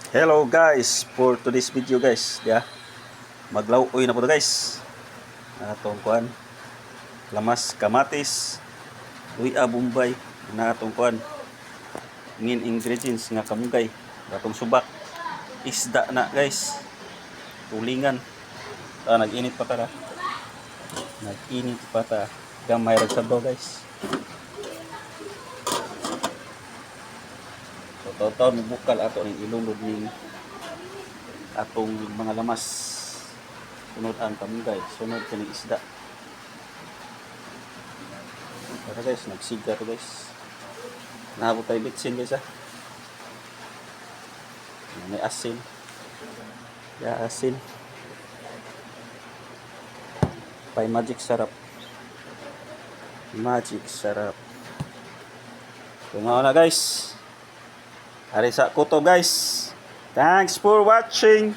Hello guys, for today's video guys, maglawuoy na po to guys. Atong kuan, lamas kamatis, luya bombay, na atong kuan, main ingredients nga kamugay, atong subak, isda na guys, tulingan. Nag-init pa tara. Nag-init pa ta. Gamay ra sa do guys. So taw bukal ato ning ilunod ning atong mga lamas. Sunod ang kamugay, sunod kini isda. Para guys, nagsiga to guys. Naabot tayo bitsin guys ha. May asin. Asin. Pay magic sarap. Magic sarap. Tungaw na guys. Ari sa kuto guys. Thanks for watching.